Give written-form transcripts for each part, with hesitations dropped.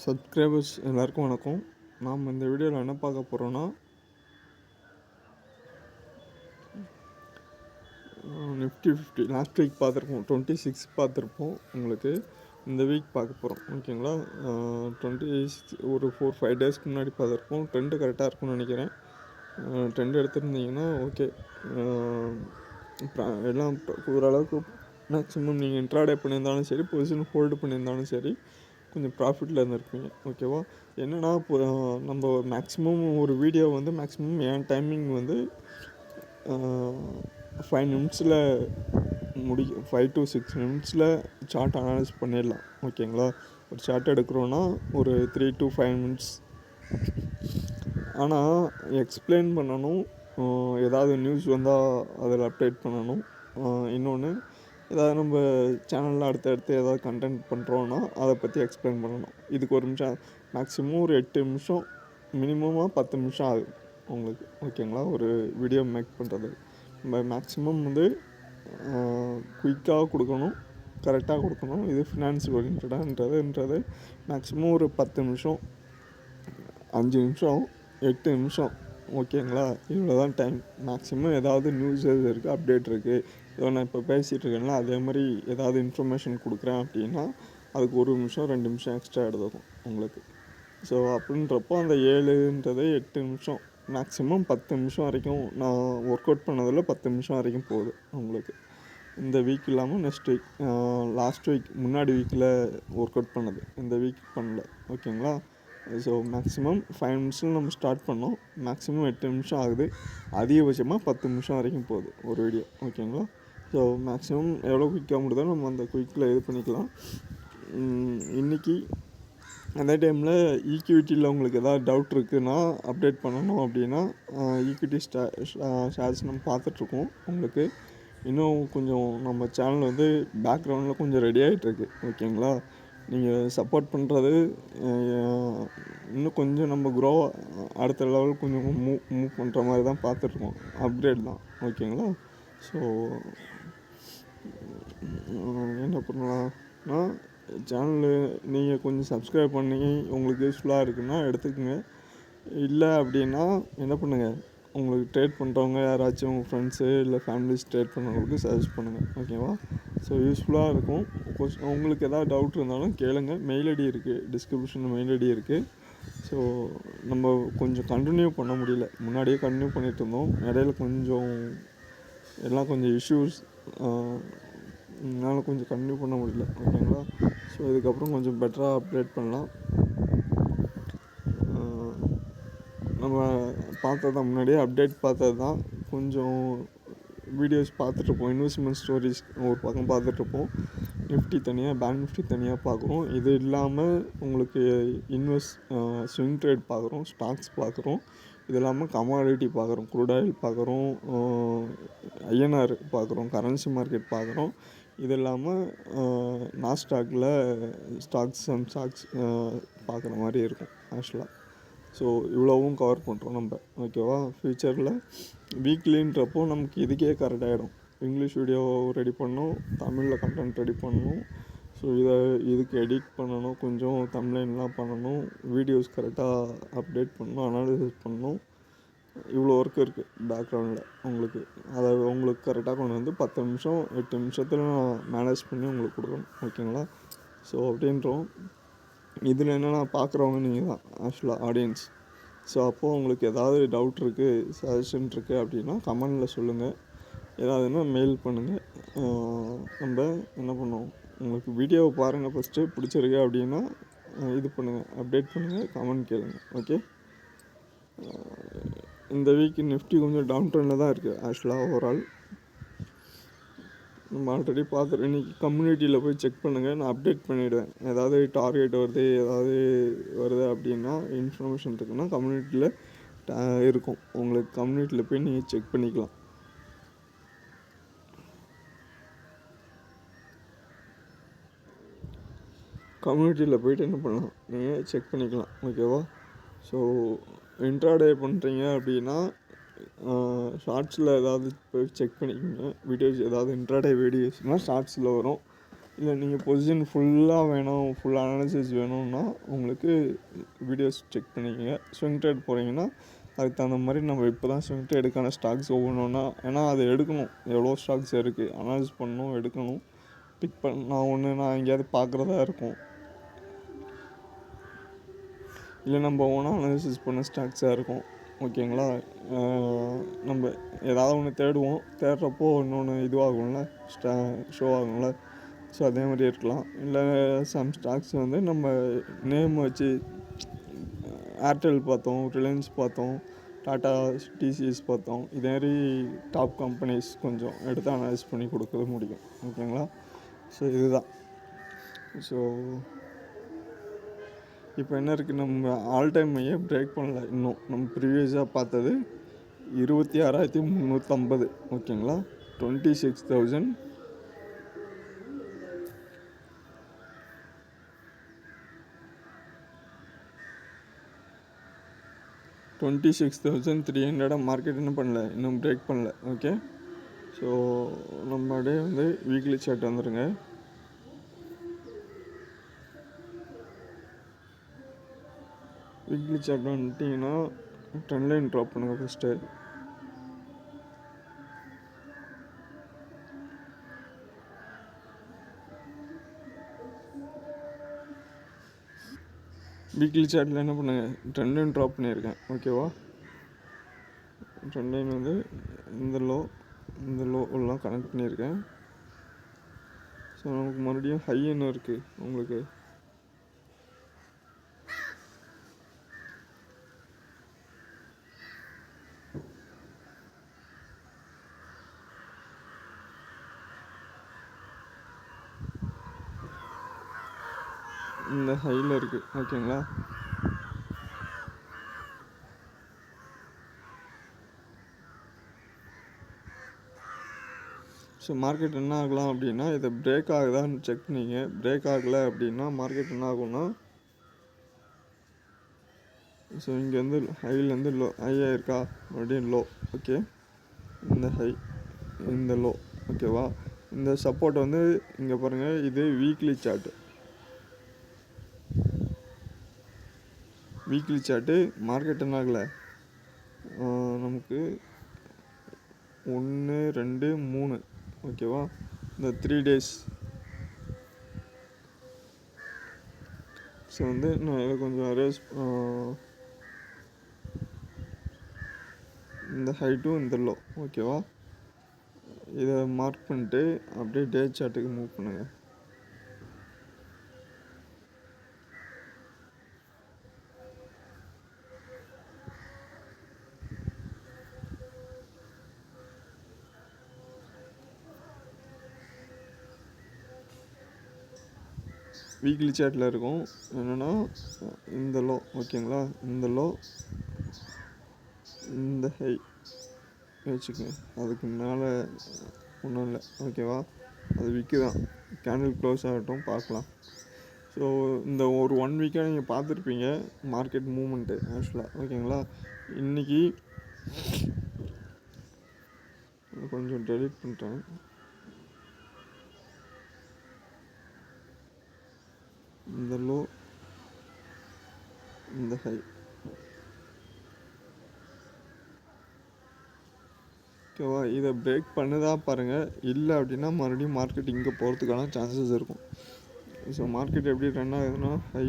Subscribers எல்லாருக்கும் வணக்கம். நாம் இந்த வீடியோவில் என்ன பார்க்க போகிறோன்னா, நிஃப்டி 50 லாஸ்ட் வீக் பார்த்துருப்போம், 26 பார்த்துருப்போம். உங்களுக்கு இந்த வீக் பார்க்க போகிறோம், ஓகேங்களா. 26 ஒரு 4-5 டேஸ்க்கு முன்னாடி பார்த்துருப்போம். ட்ரெண்டு கரெக்டாக இருக்கும்னு நினைக்கிறேன். ட்ரெண்ட் எடுத்துருந்தீங்கன்னா ஓகே, எல்லாம் ஓரளவுக்கு மேக்ஸிமம் நீங்கள் இன்ட்ராடே பண்ணியிருந்தாலும் சரி, பொசிஷன் ஹோல்டு பண்ணியிருந்தாலும் சரி, கொஞ்சம் ப்ராஃபிட்டில் இருந்திருப்பீங்க, ஓகேவா. என்னென்னா இப்போ நம்ம மேக்ஸிமம் ஒரு வீடியோ வந்து மேக்ஸிமம் என் டைமிங் வந்து 5 நிமிட்ஸில் 5 to 6 நிமிட்ஸில் சார்ட் அனலைஸ் பண்ணிடலாம், ஓகேங்களா. ஒரு சார்ட் எடுக்கிறோன்னா ஒரு 3 to 5 மினிட்ஸ். ஆனால் எக்ஸ்பிளைன் பண்ணணும், ஏதாவது நியூஸ் வந்தால் அதில் அப்டேட் பண்ணணும். இன்னொன்று, ஏதாவது நம்ம சேனலில் அடுத்தடுத்து ஏதாவது கண்டென்ட் பண்ணுறோன்னா அதை பற்றி எக்ஸ்பிளைன் பண்ணணும். இதுக்கு ஒரு நிமிஷம், மேக்ஸிமம் ஒரு 8 நிமிஷம், மினிமமாக 10 நிமிஷம் ஆகுது உங்களுக்கு, ஓகேங்களா. ஒரு வீடியோ மேக் பண்ணுறது நம்ம மேக்ஸிமம் வந்து குயிக்காக கொடுக்கணும், கரெக்டாக கொடுக்கணும். இது ஃபினான்ஸ் ஓரியன்டான்றது மேக்ஸிமம் ஒரு 10 நிமிஷம், 5 நிமிஷம், 8 நிமிஷம், ஓகேங்களா. இவ்வளோ தான் டைம் மேக்ஸிமம். ஏதாவது நியூஸ் இருக்குது, அப்டேட் இருக்குது, ஏதோ நான் இப்போ பேசிகிட்டு இருக்கேன்னா அதே மாதிரி ஏதாவது இன்ஃபர்மேஷன் கொடுக்குறேன் அப்படின்னா அதுக்கு 1 நிமிஷம் 2 நிமிஷம் எக்ஸ்ட்ரா எடுத்துக்கும் உங்களுக்கு. ஸோ அப்படின்றப்போ அந்த 7ன்றது 8 நிமிஷம், மேக்ஸிமம் 10 நிமிஷம் வரைக்கும் நான் ஒர்க் அவுட் பண்ணதில் 10 நிமிஷம் வரைக்கும் போகுது உங்களுக்கு. இந்த வீக் இல்லாமல் நெக்ஸ்ட் வீக், லாஸ்ட் வீக் முன்னாடி வீக்கில் ஒர்க் அவுட் பண்ணது, இந்த வீக் பண்ணல, ஓகேங்களா. ஸோ மேக்ஸிமம் 5 நிமிஷம் நம்ம ஸ்டார்ட் பண்ணோம், மேக்ஸிமம் 8 நிமிஷம் ஆகுது, அதிகபட்சமாக 10 நிமிஷம் வரைக்கும் போகுது ஒரு வீடியோ, ஓகேங்களா. ஸோ மேக்ஸிமம் எவ்வளோ குயிக்காக முடியுதோ நம்ம அந்த குயிக்கில் இது பண்ணிக்கலாம். இன்றைக்கி அதே டைமில் ஈக்விட்டியில் உங்களுக்கு எதாவது டவுட் இருக்குதுன்னா அப்டேட் பண்ணணும் அப்படின்னா ஈக்விட்டி ஷேர்ஸ் நம்ம பார்த்துட்ருக்கோம். உங்களுக்கு இன்னும் கொஞ்சம் நம்ம சேனல் வந்து பேக்ரவுண்டில் கொஞ்சம் ரெடி ஆகிட்டுருக்கு, ஓகேங்களா. நீங்கள் சப்போர்ட் பண்ணுறது இன்னும் கொஞ்சம் நம்ம க்ரோ அடுத்த லெவல் கொஞ்சம் மூவ் பண்ணுற மாதிரி தான் பார்த்துட்ருக்கோம், அப்கிரேட் தான், ஓகேங்களா. ஸோ என்ன பண்ணலாம்னா, சேனலு நீங்கள் கொஞ்சம் சப்ஸ்கிரைப் பண்ணி உங்களுக்கு யூஸ்ஃபுல்லாக இருக்குன்னா எடுத்துக்கோங்க. இல்லை அப்படின்னா என்ன பண்ணுங்கள், உங்களுக்கு ட்ரேட் பண்ணுறவங்க யாராச்சும் உங்கள் ஃப்ரெண்ட்ஸு இல்லை ஃபேமிலிஸ் ட்ரேட் பண்ணுறவங்களுக்கு சஜஸ்ட் பண்ணுங்கள், ஓகேவா. ஸோ யூஸ்ஃபுல்லாக இருக்கும். உங்களுக்கு எதாவது டவுட் இருந்தாலும் கேளுங்க. மெயில் ஐடி இருக்குது, டிஸ்கிரிப்ஷனில் மெயில் ஐடி இருக்குது. ஸோ நம்ம கொஞ்சம் கண்டினியூ பண்ண முடியல, முன்னாடியே கண்டினியூ பண்ணிகிட்டு இருந்தோம், இடையில கொஞ்சம் எல்லாம் கொஞ்சம் இஷ்யூஸ், என்னால் கொஞ்சம் கண்டினியூ பண்ண முடியல, ஓகேங்களா. ஸோ இதுக்கப்புறம் கொஞ்சம் பெட்டராக அப்டேட் பண்ணலாம். நம்ம பார்த்தது தான், முன்னாடியே அப்டேட் பார்த்தது தான். கொஞ்சம் வீடியோஸ் பார்த்துட்ருப்போம், இன்வெஸ்ட்மெண்ட் ஸ்டோரிஸ் ஒரு பக்கம் பார்த்துட்ருப்போம், நிஃப்டி தனியாக, பேங்க் நிஃப்டி தனியாக பார்க்குறோம். இது இல்லாமல் உங்களுக்கு ஸ்விங் ட்ரேட் பார்க்குறோம், ஸ்டாக்ஸ் பார்க்குறோம். இது இல்லாமல் கமாடிட்டி பார்க்குறோம், க்ரூட் ஆயில் பார்க்குறோம், ஐஎன்ஆர் பார்க்குறோம், கரன்சி மார்க்கெட் பார்க்குறோம். இது இல்லாமல் நாஸ்டாக்கில் ஸ்டாக்ஸ் பார்க்குற மாதிரி இருக்கும் ஆக்சுவலாக. ஸோ இவ்வளோவும் கவர் பண்ணுறோம் நம்ம, ஓகேவா. ஃப்யூச்சரில் வீக்லின்றப்போ நமக்கு இதுக்கே கரெக்டாகிடும். இங்கிலீஷ் வீடியோ ரெடி பண்ணணும், தமிழில் கண்டென்ட் ரெடி பண்ணணும். ஸோ இதுக்கு எடிட் பண்ணணும், கொஞ்சம் தம்ப்லைன்லாம் பண்ணணும், வீடியோஸ் கரெக்டாக அப்டேட் பண்ணணும், அனாலிசிஸ் பண்ணணும். இவ்வளோ ஒர்க் இருக்குது பேக்ரவுண்டில் உங்களுக்கு. அதை உங்களுக்கு கரெக்டாக கொண்டு வந்து 10 நிமிஷம் 8 நிமிஷத்தில் நான் மேனேஜ் பண்ணி உங்களுக்கு கொடுக்கணும், ஓகேங்களா. ஸோ அப்படின்றோம். இதில் என்னென்னா பார்க்குறவங்க நீங்கள் தான் ஆக்சுவலாக ஆடியன்ஸ். ஸோ அப்போது உங்களுக்கு ஏதாவது டவுட் இருக்குது, சஜஷன் இருக்குது அப்படின்னா கமெண்டில் சொல்லுங்கள். ஏதாவதுன்னா மெயில் பண்ணுங்கள். நம்ம என்ன பண்ணுவோம், உங்களுக்கு வீடியோவை பாருங்கள் ஃபஸ்ட்டு, பிடிச்சிருக்கு அப்படின்னா இது பண்ணுங்கள், அப்டேட் பண்ணுங்கள், கமெண்ட் கேளுங்க, ஓகே. இந்த வீக் நிஃப்டி கொஞ்சம் டவுன் ட்ரெண்டில் தான் இருக்குது ஆக்சுவலாக. ஓவரால் நம்ம ஆல்ரெடி பார்த்துட்டு இன்றைக்கி கம்யூனிட்டியில் போய் செக் பண்ணுங்கள், நான் அப்டேட் பண்ணிவிடுவேன். ஏதாவது டார்கெட் வருது, ஏதாவது வருது அப்படின்னா இன்ஃபர்மேஷன் இருக்குன்னா கம்யூனிட்டியில் இருக்கும், உங்களுக்கு கம்யூனிட்டியில் போய் நீங்கள் செக் பண்ணிக்கலாம். கம்யூனிட்டியில் போய்ட்டு என்ன பண்ணலாம், நீங்கள் செக் பண்ணிக்கலாம், ஓகேவா. ஸோ இன்ட்ராடே பண்ணுறீங்க அப்படின்னா ஷார்ட்ஸில் ஏதாவது போய் செக் பண்ணிக்கோங்க. வீடியோஸ் ஏதாவது இன்ட்ராடே வீடியோஸ்னால் ஷார்ட்ஸில் வரும், இல்லை நீங்கள் பொசிஷன் ஃபுல்லாக வேணும், ஃபுல் அனாலிசிஸ் வேணும்னா உங்களுக்கு வீடியோஸ் செக் பண்ணிக்கோங்க. ஸ்விங் ட்ரேட் போகிறீங்கன்னா அதுக்கு தகுந்த மாதிரி நம்ம இப்போ தான் ஸ்விங் ட்ரேடுக்கான ஸ்டாக்ஸ் ஒவ்வொன்றா, ஏன்னா அதை எடுக்கணும், எவ்வளோ ஸ்டாக்ஸ் இருக்குது அனாலிஸ் பண்ணணும், எடுக்கணும், பிக் நான் எங்கேயாவது பார்க்குறதா இருக்கும், இல்லை நம்ம ஓனாக அனாலிசிஸ் பண்ண ஸ்டாக்ஸாக இருக்கும். ஓகேங்களா? நம்ம ஏதாவது ஒன்று தேடுவோம், தேடுறப்போ இன்னொன்று இதுவாகும்ல, ஷோ ஆகும்ல. ஸோ அதே மாதிரி இருக்கலாம். இல்லை சம் ஸ்டாக்ஸ் வந்து நம்ம நேம் வச்சு ஏர்டெல் பார்த்தோம், ரிலையன்ஸ் பார்த்தோம், டாட்டா, டிசிஎஸ் பார்த்தோம், இதே மாதிரி டாப் கம்பெனிஸ் கொஞ்சம் எடுத்து அனலைஸ் பண்ணி கொடுக்க முடியும். ஓகேங்களா? ஸோ இதுதான். ஸோ இப்போ என்ன இருக்குது, நம்ம ஆல் டைம் மையை பிரேக் பண்ணல இன்னும். நம்ம ப்ரீவியஸாக பார்த்தது 26,350. ஓகேங்களா? 26,000 26,300 மார்க்கெட் என்ன பண்ணல, இன்னும் பிரேக் பண்ணல. ஓகே, ஸோ நம்ம அப்படியே வந்து வீக்லி சார்ட் வந்துடுங்க. வீக்லி சார்ட் வந்துட்டிங்கன்னா ட்ரெண்ட் லைன் ட்ராப் பண்ணுங்கள் ஃபஸ்ட்டு. வீக்லி சார்ட்டில் என்ன பண்ணுங்கள், ட்ரெண்ட் லைன் ட்ராப் பண்ணியிருக்கேன். ஓகேவா? ட்ரெண்ட் லைன் வந்து இந்த லோ எல்லாம் கனெக்ட் பண்ணியிருக்கேன். ஸோ நமக்கு மறுபடியும் ஹை என்ன இருக்குது உங்களுக்கு, இந்த ஹையில் இருக்குது. ஓகேங்களா? ஸோ மார்க்கெட் என்ன ஆகலாம் அப்படின்னா, இதை பிரேக் ஆகுதான்னு செக் பண்ணிங்க. பிரேக் ஆகலை அப்படின்னா மார்க்கெட் என்ன ஆகும்னா, ஸோ இங்கேருந்து ஹைலேருந்து லோ, ஹையாக இருக்கா, மறுபடியும் லோ. ஓகே, இந்த ஹை, இந்த லோ. ஓகேவா? இந்த சப்போர்ட் வந்து இங்கே பாருங்கள், இது weekly chart. Weekly chart market என்ன ஆகலை, நமக்கு 1 2 3. ஓகேவா? இந்த 3 days. ஸோ வந்து நான் இதை கொஞ்சம் அரேஸ், இந்த ஹைட்டும் இந்த லோ. ஓகேவா? இதை மார்க் பண்ணிட்டு அப்படியே டே சார்ட்டுக்கு மூவ் பண்ணுங்கள். வீக்லி சார்ட்டில் இருக்கும் என்னென்னா இந்த லோ. ஓகேங்களா? இந்த லோ, இந்த ஹை வச்சுக்கோங்க. அதுக்கு மேலே ஒன்றும் இல்லை. ஓகேவா? அது விற்கி தான், கேண்டில் க்ளோஸ் ஆகட்டும், பார்க்கலாம். ஸோ இந்த ஒரு 1 வீக்காக நீங்கள் பார்த்துருப்பீங்க மார்க்கெட் மூமெண்ட்டு ஆக்சுவலாக. ஓகேங்களா? இன்றைக்கி கொஞ்சம் டெலிட் பண்ணிட்டேன். இந்த லோ, இந்த ஹை. ஓகேவா? இதை பிரேக் பண்ணுதா பாருங்கள். இல்லை அப்படின்னா மறுபடியும் மார்க்கெட் இங்கே போகிறதுக்கான சான்சஸ் இருக்கும். ஸோ மார்க்கெட் எப்படி ரன் ஆகுதுன்னா ஹை.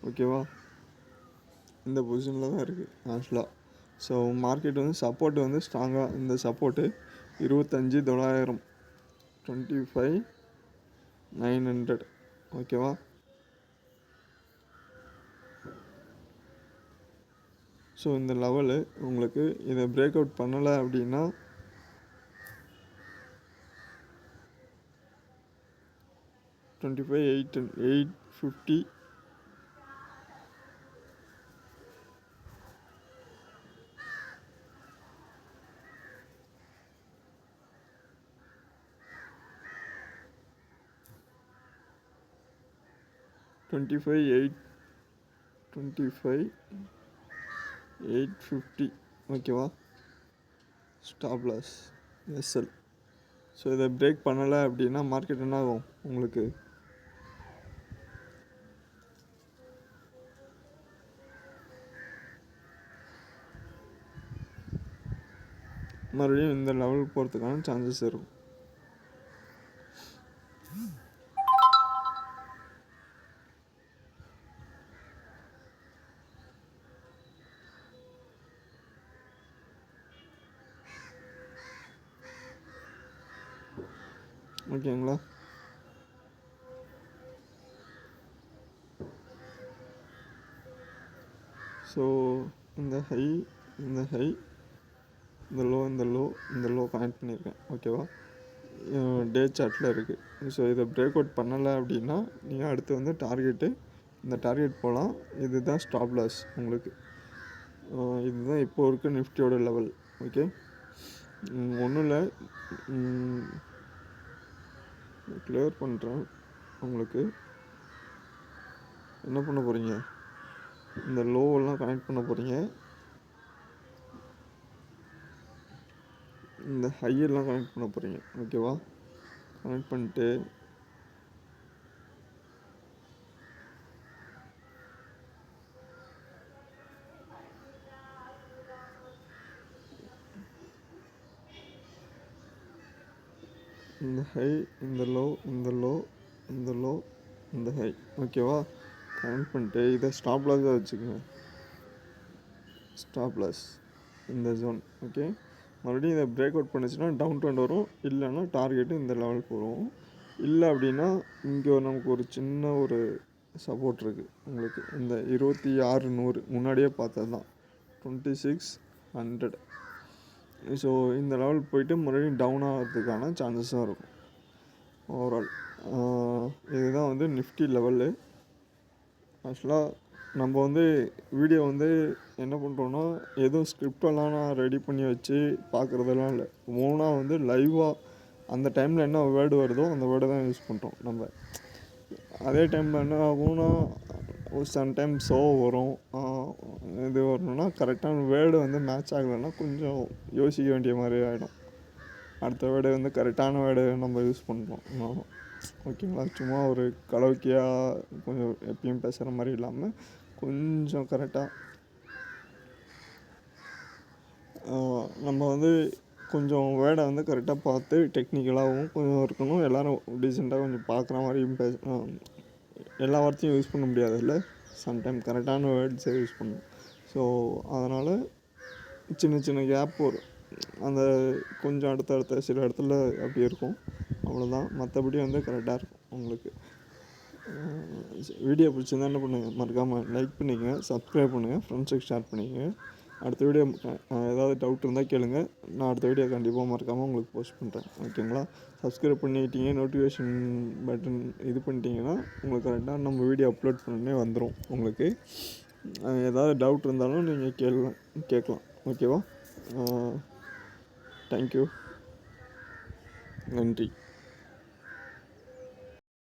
ஓகேவா? இந்த பொசிஷனில் தான் இருக்குது ஆக்சுவலாக. ஸோ மார்க்கெட் வந்து சப்போர்ட் வந்து ஸ்ட்ராங்காக, இந்த சப்போர்ட்டு 25,900, 25,900. ஓகேவா? ஸோ இந்த லெவலு உங்களுக்கு இதை பிரேக் அவுட் பண்ணலை அப்படின்னா 25,850. $25,850. ஓகேவா? Stop loss SL. ஸோ இதை பிரேக் பண்ணலை அப்படின்னா மார்க்கெட் என்ன ஆகும் உங்களுக்கு? மறுபடியும் இந்த லெவலுக்கு போகிறதுக்கான சான்சஸ் இருக்கும். ஓகேங்களா? ஸோ இந்த ஹை, இந்த ஹை, இந்த லோ, இந்த லோ, இந்த லோ கனெக்ட் பண்ணியிருக்கேன். ஓகேவா? டே சார்ட்டில் இருக்குது. ஸோ இதை பிரேக் அவுட் பண்ணலை அப்படின்னா நீங்கள் அடுத்து வந்து டார்கெட்டு, இந்த டார்கெட் போகலாம். இதுதான் ஸ்டாப் லாஸ் உங்களுக்கு. இதுதான் இப்போ இருக்க நிஃப்டியோட லெவல். ஓகே, ஒன்றும் இல்லை, கிளியர் பண்ணுறேன் உங்களுக்கு. என்ன பண்ண போகிறீங்க, இந்த லோவெல்லாம் கனெக்ட் பண்ண போகிறீங்க, இந்த ஹையெல்லாம் கனெக்ட் பண்ண போகிறீங்க. ஓகேவா? கனெக்ட் பண்ணிட்டு இந்த ஹை, இந்த லோ, இந்த லோ, இந்த லோ, இந்த ஹை. ஓகேவா? கனெக்ட் பண்ணிட்டு இதை ஸ்டாப் லாஸாக வச்சுக்கோங்க. ஸ்டாப் லாஸ் இந்த ஜோன். ஓகே, மறுபடியும் இதை பிரேக் அவுட் பண்ணிச்சுன்னா டவுன் ட்ரெண்ட் வரும், இல்லைன்னா டார்கெட்டு இந்த லெவலுக்கு வரும். இல்லை அப்படின்னா இங்கே நமக்கு ஒரு சின்ன ஒரு சப்போர்ட் இருக்குது உங்களுக்கு. இந்த 26,100 முன்னாடியே பார்த்தது தான், 2600. ஸோ இந்த லெவல் போயிட்டு மறுபடியும் டவுன் ஆகிறதுக்கான சான்சஸும் இருக்கும் ஓவரால். இதுதான் வந்து நிஃப்டி லெவலு. ஆக்சுவலாக நம்ம வந்து வீடியோ வந்து என்ன பண்ணுறோன்னா, எதுவும் ஸ்கிரிப்டெல்லாம் நான் ரெடி பண்ணி வச்சு பார்க்குறதெல்லாம் இல்லை. ஓனாக வந்து லைவாக அந்த டைமில் என்ன வேர்டு வருதோ அந்த வேர்டை தான் யூஸ் பண்ணுறோம் நம்ம. அதே டைமில் என்ன ஆகும்னா, ஒரு சம்டைம் ஸோ வரும், இது வரணும்னா கரெக்டான வேர்டு வந்து மேட்ச் ஆகலைன்னா கொஞ்சம் யோசிக்க வேண்டிய மாதிரி ஆகிடும். அடுத்த வேர்டு வந்து கரெக்டான வேர்டு நம்ம யூஸ் பண்ணுறோம். ஓகேங்களா? சும்மா ஒரு கலோக்கியாக கொஞ்சம் எப்பயும் பேசுகிற மாதிரி இல்லாமல் கொஞ்சம் கரெக்டாக நம்ம வந்து கொஞ்சம் வேர்டை வந்து கரெக்டாக பார்த்து டெக்னிக்கலாகவும் கொஞ்சம் இருக்கணும். எல்லோரும் டீசெண்டாக கொஞ்சம் பார்க்குற மாதிரியும் எல்லா வார்த்தையும் யூஸ் பண்ண முடியாதுல்ல. சம்டைம் கரெக்டான வேர்ட்ஸை யூஸ் பண்ணணும். ஸோ அதனால் சின்ன சின்ன கேப் வரும், அந்த கொஞ்சம் அடுத்தடுத்த சில இடத்துல அப்படி இருக்கும். அவ்வளோதான், மற்றபடி வந்து கரெக்டாக இருக்கும் உங்களுக்கு. வீடியோ பிடிச்சிருந்தா என்ன பண்ணுங்கள், மறக்காமல் லைக் பண்ணிக்கங்க, சப்ஸ்கிரைப் பண்ணுங்கள், ஃப்ரெண்ட்ஸுக்கு ஷேர் பண்ணிக்கங்க. அடுத்த வீடியோ ஏதாவது டவுட் இருந்தால் கேளுங்கள், நான் அடுத்த வீடியோ கண்டிப்பாக மறக்காமல் உங்களுக்கு போஸ்ட் பண்ணுறேன். ஓகேங்களா? சப்ஸ்கிரைப் பண்ணிட்டீங்க, நோட்டிஃபிகேஷன் பட்டன் இது பண்ணிட்டீங்கன்னா உங்களுக்கு கரெக்டாக நம்ம வீடியோ அப்லோட் பண்ணே வந்துடும் உங்களுக்கு. ஏதாவது டவுட் இருந்தாலும் நீங்கள் கேட்கலாம். ஓகேவா? தேங்க்யூ, நன்றி.